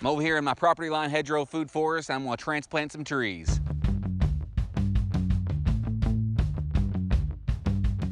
I'm over here in my property line hedgerow food forest. I'm gonna transplant some trees.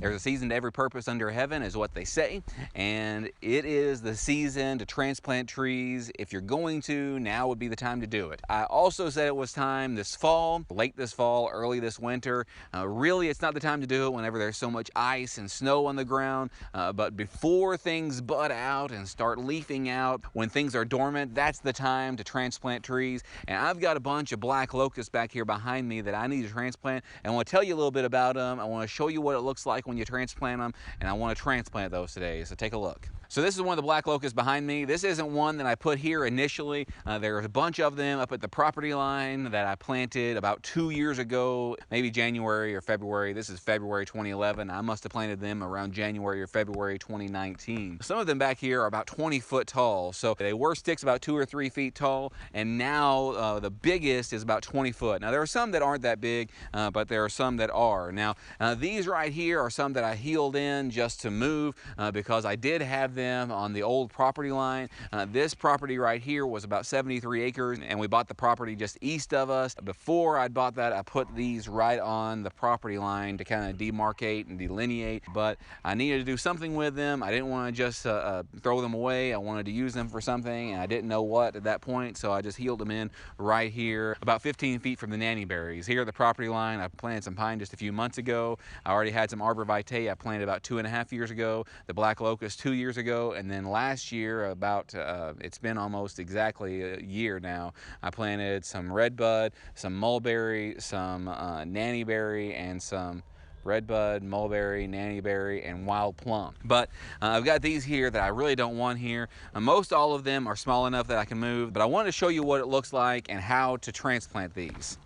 There's a season to every purpose under heaven is what they say, and it is the season to transplant trees. If you're going to, now would be the time to do it. I also said it was time this fall, late this fall, early this winter. Really, it's not the time to do it whenever there's so much ice and snow on the ground, but before things bud out and start leafing out, when things are dormant, that's the time to transplant trees. And I've got a bunch of black locusts back here behind me that I need to transplant, and I want to tell you a little bit about them. I want to show you what it looks like when you transplant them, and I want to transplant those today, so take a look. So this is one of the black locusts behind me. This isn't one that I put here initially. There's a bunch of them up at the property line that I planted about 2 years ago, maybe January or February. This is February 2011. I must have planted them around January or February 2019. Some of them back here are about 20 foot tall. So they were sticks about 2 or 3 feet tall, and now the biggest is about 20 foot. Now there are some that aren't that big, but there are some that are. Now these right here are some that I healed in just to move because I did have them on the old property line. This property right here was about 73 acres, and we bought the property just east of us. Before I bought that, I put these right on the property line to kind of demarcate and delineate, but I needed to do something with them. I didn't want to just throw them away. I wanted to use them for something, and I didn't know what at that point, so I just healed them in right here, about 15 feet from the nanny berries. Here at the property line, I planted some pine just a few months ago. I already had some arbor vitae I planted about 2.5 years ago, the black locust 2 years ago, and then last year, about it's been almost exactly a year now, I planted some redbud, some mulberry, some nannyberry, and some redbud, mulberry, nannyberry, and wild plum. But I've got these here that I really don't want here. Most all of them are small enough that I can move, but I wanted to show you what it looks like and how to transplant these.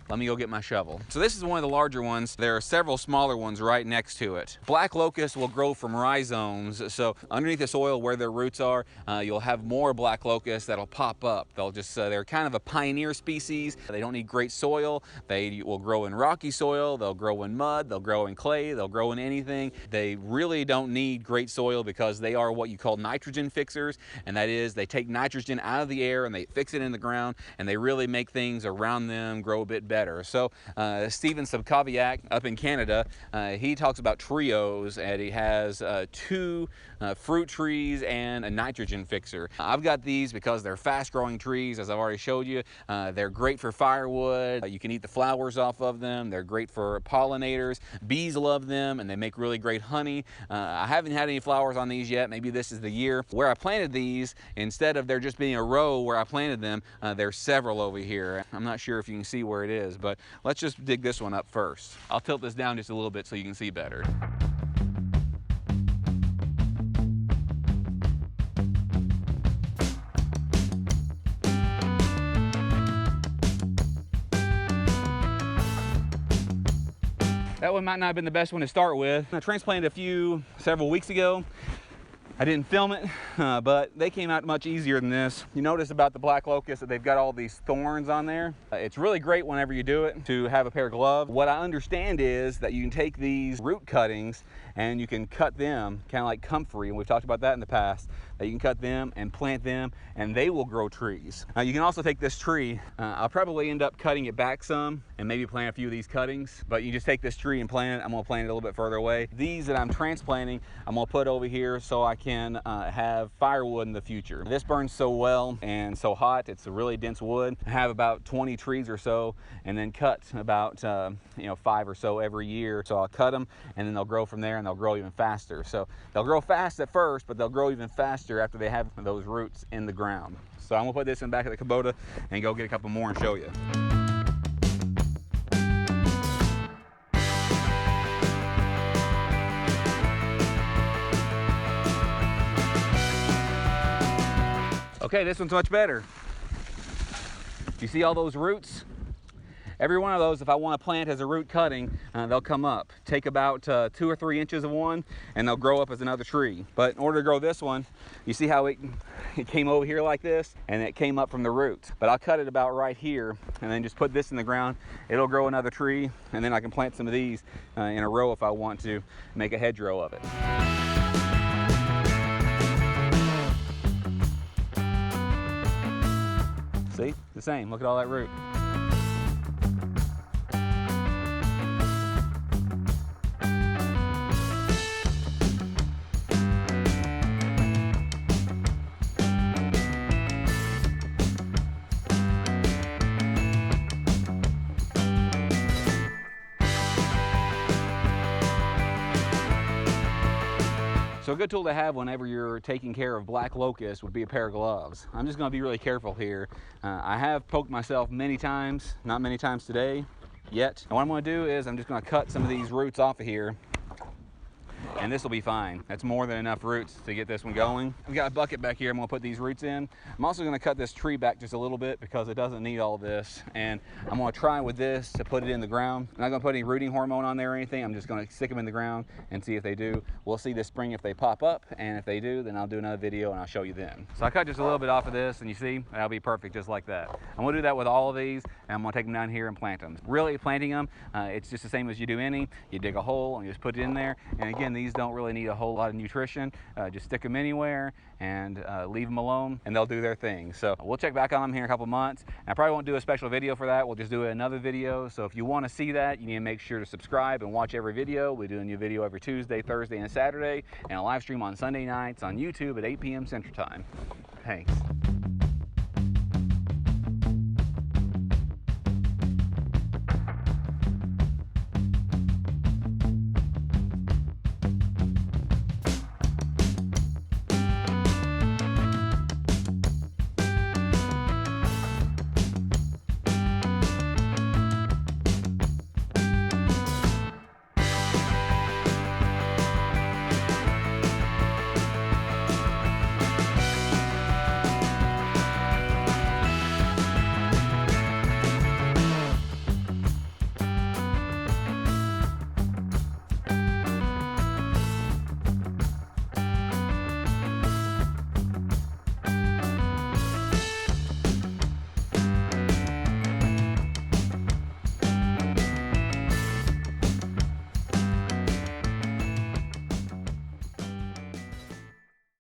Let me go get my shovel. So this is one of the larger ones. There are several smaller ones right next to it. Black locusts will grow from rhizomes. So underneath the soil where their roots are, you'll have more black locusts that'll pop up. They'll just, they're kind of a pioneer species. They don't need great soil. They will grow in rocky soil. They'll grow in mud. They'll grow in clay. They'll grow in anything. They really don't need great soil because they are what you call nitrogen fixers. And that is, they take nitrogen out of the air and they fix it in the ground, and they really make things around them grow a bit better. So Stephen Subkowiak up in Canada, he talks about trios, and he has 2 fruit trees and a nitrogen fixer. I've got these because they're fast growing trees, as I've already showed you. They're great for firewood. You can eat the flowers off of them. They're great for pollinators. Bees love them, and they make really great honey. I haven't had any flowers on these yet. Maybe this is the year. Where I planted these, instead of there just being a row where I planted them, there's several over here. I'm not sure if you can see where it is, but let's just dig this one up first. I'll tilt this down just a little bit so you can see better. That one might not have been the best one to start with. I transplanted several weeks ago. I didn't film it, but they came out much easier than this. You notice about the black locust that they've got all these thorns on there. It's really great whenever you do it to have a pair of gloves. What I understand is that you can take these root cuttings and you can cut them, kind of like comfrey, and we've talked about that in the past, that you can cut them and plant them and they will grow trees. You can also take this tree, I'll probably end up cutting it back some and maybe plant a few of these cuttings, but you just take this tree and plant it. I'm gonna plant it a little bit further away. These that I'm transplanting, I'm gonna put over here so I can have firewood in the future. This burns so well and so hot, it's a really dense wood. I have about 20 trees or so, and then cut about 5 or so every year. So I'll cut them and then they'll grow from there, and they'll grow even faster. So they'll grow fast at first, but they'll grow even faster after they have those roots in the ground. So I'm gonna put this in the back of the Kubota and go get a couple more and show you. Okay, this one's much better. You see all those roots? Every one of those, if I want to plant as a root cutting, they'll come up. Take about 2 or 3 inches of one, and they'll grow up as another tree. But in order to grow this one, you see how it came over here like this, and it came up from the roots. But I'll cut it about right here, and then just put this in the ground. It'll grow another tree, and then I can plant some of these in a row if I want to, make a hedgerow of it. See, the same, look at all that root. So a good tool to have whenever you're taking care of black locust would be a pair of gloves. I'm just going to be really careful here. I have poked myself many times, not many times today yet. And what I'm going to do is I'm just going to cut some of these roots off of here, and this will be fine. That's more than enough roots to get this one going. I've got a bucket back here. I'm going to put these roots in. I'm also going to cut this tree back just a little bit because it doesn't need all this. And I'm going to try with this to put it in the ground. I'm not going to put any rooting hormone on there or anything. I'm just going to stick them in the ground and see if they do. We'll see this spring if they pop up, and if they do, then I'll do another video and I'll show you then. So I cut just a little bit off of this, and you see, that'll be perfect just like that. I'm going to do that with all of these, and I'm going to take them down here and plant them. Really, planting them, it's just the same as you do any. You dig a hole and you just put it in there. And again, these don't really need a whole lot of nutrition. Just stick them anywhere and leave them alone, and they'll do their thing. So we'll check back on them here in a couple months. And I probably won't do a special video for that. We'll just do another video. So if you want to see that, you need to make sure to subscribe and watch every video. We do a new video every Tuesday, Thursday, and Saturday, and a live stream on Sunday nights on YouTube at 8 p.m. Central Time. Thanks.